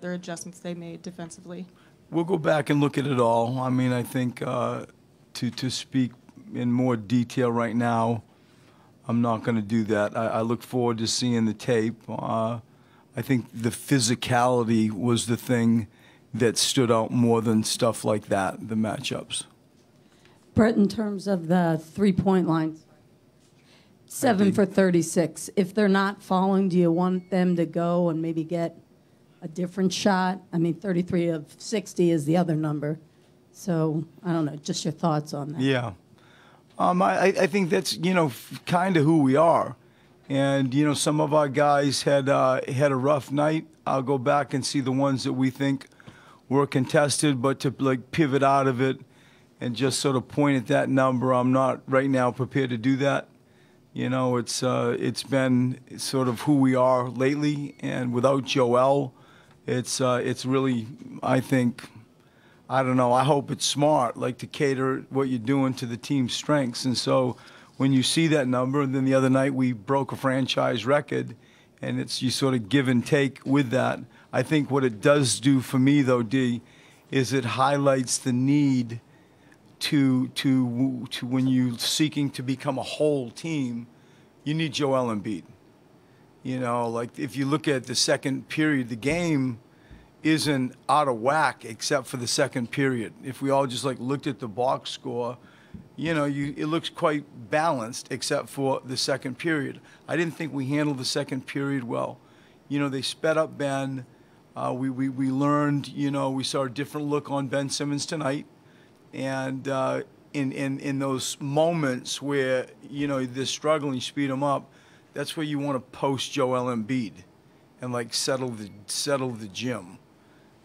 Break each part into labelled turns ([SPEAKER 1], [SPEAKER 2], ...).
[SPEAKER 1] their adjustments they made defensively?
[SPEAKER 2] We'll go back and look at it all. I mean, I think to speak in more detail right now, I'm not going to do that. I look forward to seeing the tape. I think the physicality was the thing that stood out more than stuff like that, the matchups.
[SPEAKER 3] Brett, in terms of the three-point line, 7 for 36. If they're not falling, do you want them to go and maybe get a different shot? I mean, 33 of 60 is the other number. So, I don't know, just your thoughts on that.
[SPEAKER 2] Yeah. I think that's, kind of who we are. And, some of our guys had a rough night. I'll go back and see the ones that we think were contested, but to, pivot out of it and just sort of point at that number, I'm not right now prepared to do that. It's been sort of who we are lately, and without Joel, it's really, I think, I don't know, I hope it's smart, to cater what you're doing to the team's strengths. And so when you see that number, and then the other night we broke a franchise record, and you sort of give and take with that. I think what it does do for me, though, D, is it highlights the need to when you're seeking to become a whole team, you need Joel Embiid. If you look at the second period, the game isn't out of whack except for the second period. If we all just looked at the box score, it looks quite balanced except for the second period. I didn't think we handled the second period well. They sped up Ben. We learned, we saw a different look on Ben Simmons tonight. And in those moments where, they're struggling, speed them up, that's where you want to post Joel Embiid and settle the gym.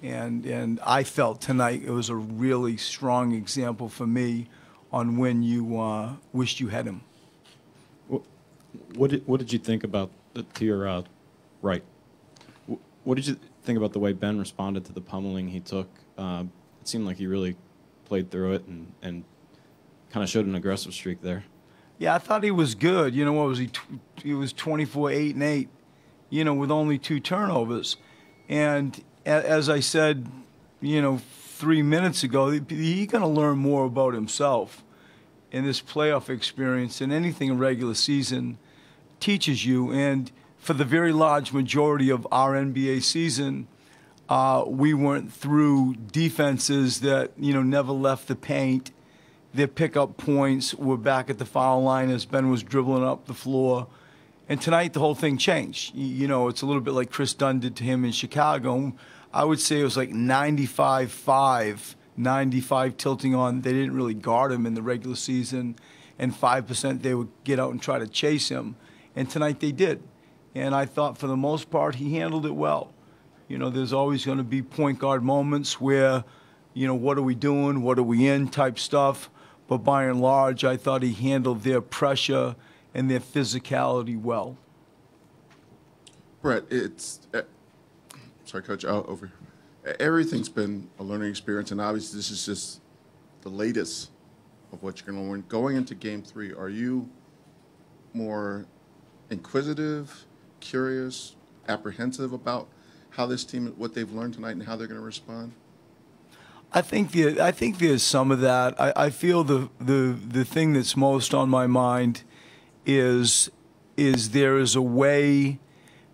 [SPEAKER 2] And I felt tonight it was a really strong example for me on when you wished you had him.
[SPEAKER 4] What did you think about to your right? What did you think about the way Ben responded to the pummeling he took? It seemed like he really played through it and kind of showed an aggressive streak there.
[SPEAKER 2] Yeah, I thought he was good. What was he? He was 24, 8, and 8, with only 2 turnovers. And as I said, 3 minutes ago, he's going to learn more about himself in this playoff experience than anything in regular season teaches you. And for the very large majority of our NBA season, we went through defenses that, never left the paint. Their pickup points were back at the foul line as Ben was dribbling up the floor. And tonight, the whole thing changed. It's a little bit like Chris Dunn did to him in Chicago. I would say it was 95-5, 95 tilting on. They didn't really guard him in the regular season, and 5% they would get out and try to chase him. And tonight they did. And I thought for the most part he handled it well. There's always going to be point guard moments where, what are we doing, what are we in type stuff. But by and large, I thought he handled their pressure and their physicality well.
[SPEAKER 5] Brett, sorry, Coach, over. Everything's been a learning experience, and obviously this is just the latest of what you're going to learn. Going into Game 3, are you more inquisitive, curious, apprehensive about how this team, what they've learned tonight, and how they're going to respond?
[SPEAKER 2] I think there's some of that. I feel the thing that's most on my mind is there is a way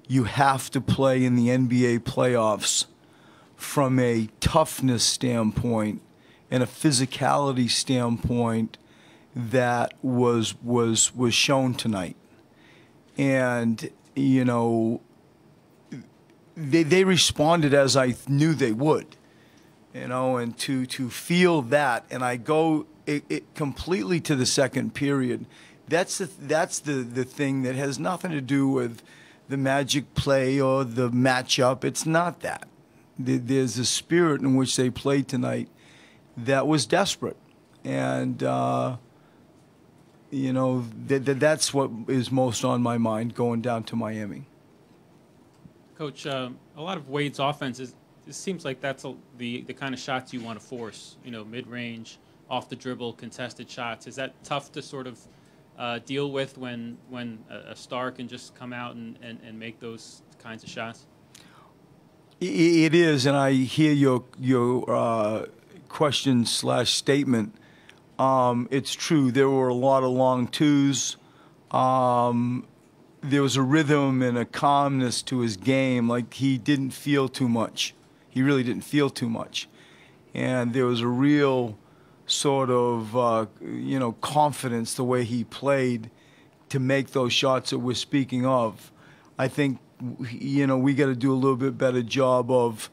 [SPEAKER 2] you have to play in the NBA playoffs from a toughness standpoint and a physicality standpoint that was shown tonight. And they responded as I knew they would. And to feel that, and I go it completely to the second period. That's the thing that has nothing to do with the magic play or the matchup. It's not that. There's a spirit in which they played tonight that was desperate, and that's what is most on my mind going down to Miami.
[SPEAKER 6] Coach, a lot of Wade's offense it seems like that's the kind of shots you want to force, mid-range, off the dribble, contested shots. Is that tough to sort of deal with when a star can just come out and make those kinds of shots?
[SPEAKER 2] It is, and I hear your question/statement. It's true. There were a lot of long twos. There was a rhythm and a calmness to his game, like he didn't feel too much. He really didn't feel too much, and there was a real sort of confidence the way he played to make those shots that we're speaking of. I think we got to do a little bit better job of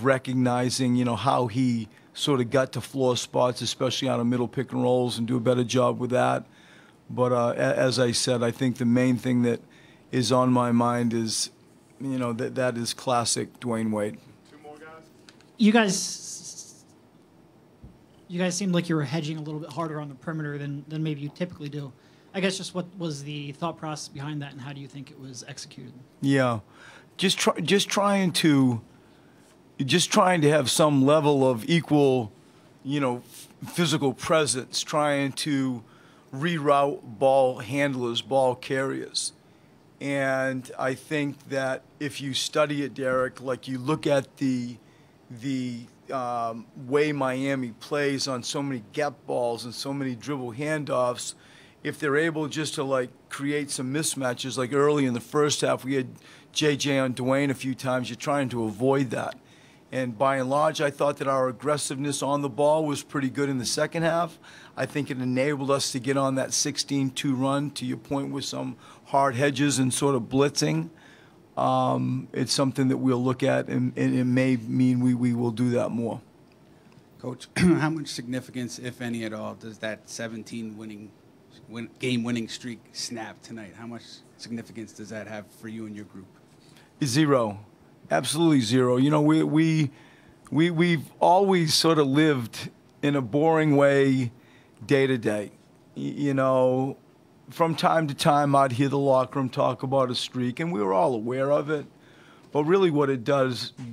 [SPEAKER 2] recognizing how he sort of got to floor spots, especially on the middle pick and rolls, and do a better job with that. But as I said, I think the main thing that is on my mind is that is classic Dwayne Wade.
[SPEAKER 5] Two more guys.
[SPEAKER 7] You guys seemed like you were hedging a little bit harder on the perimeter than maybe you typically do. I guess just what was the thought process behind that, and how do you think it was executed?
[SPEAKER 2] Yeah, just trying to have some level of equal, physical presence, trying to reroute ball handlers, ball carriers. And I think that if you study it, Derek, like you look at the way Miami plays on so many gap balls and so many dribble handoffs, if they're able just to create some mismatches, like early in the first half, we had JJ on Dwayne a few times, you're trying to avoid that. And by and large, I thought that our aggressiveness on the ball was pretty good in the second half. I think it enabled us to get on that 16-2 run, to your point, with some hard hedges and sort of blitzing. It's something that we'll look at, and it may mean we will do that more.
[SPEAKER 8] Coach, how much significance, if any at all, does that game-winning streak snap tonight? How much significance does that have for you and your group?
[SPEAKER 2] Zero. Absolutely zero. We've always sort of lived in a boring way day to day. From time to time I'd hear the locker room talk about a streak, and we were all aware of it. But really what it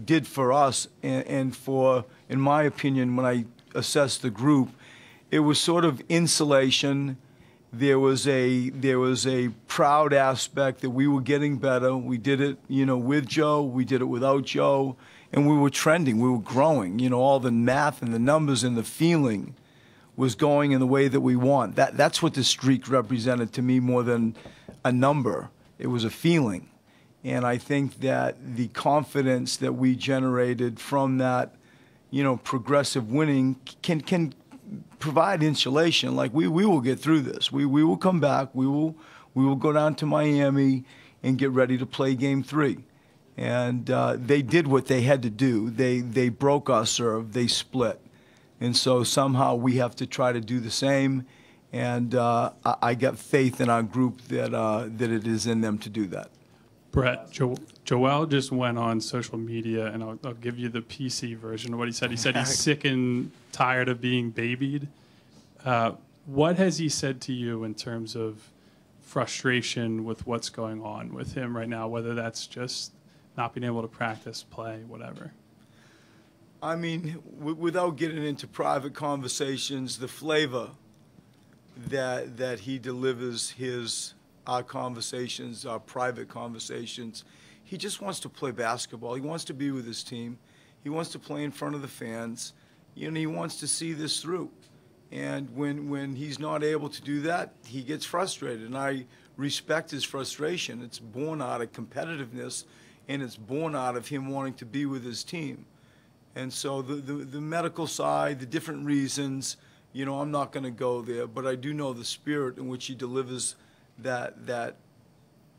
[SPEAKER 2] did for us, and for, in my opinion, when I assessed the group, it was sort of insulation. There was a proud aspect that we were getting better. We did it, with Joe. We did it without Joe, and we were trending. We were growing. All the math and the numbers and the feeling was going in the way that we want. That's what the streak represented to me more than a number. It was a feeling, and I think that the confidence that we generated from that, progressive winning can provide insulation. Like we will get through this. We will come back. We will go down to Miami and get ready to play Game 3. And they did what they had to do. They broke our serve. They split. And so somehow we have to try to do the same. And I got faith in our group that it is in them to do that.
[SPEAKER 9] Brett, Joel just went on social media, and I'll give you the PC version of what he said. He said he's sick and tired of being babied. What has he said to you in terms of frustration with what's going on with him right now, whether that's just not being able to practice, play, whatever?
[SPEAKER 2] I mean, without getting into private conversations, the flavor that he delivers our conversations, our private conversations, he just wants to play basketball. He wants to be with his team. He wants to play in front of the fans. He wants to see this through. And when he's not able to do that, he gets frustrated. And I respect his frustration. It's born out of competitiveness, and it's born out of him wanting to be with his team. And so the medical side, the different reasons, I'm not going to go there, but I do know the spirit in which he delivers that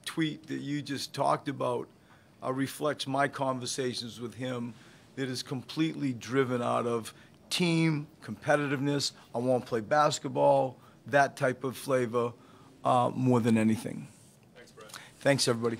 [SPEAKER 2] tweet that you just talked about reflects my conversations with him, that is completely driven out of team competitiveness. I want to play basketball, that type of flavor, more than anything.
[SPEAKER 5] Thanks, Brett.
[SPEAKER 2] Thanks, everybody.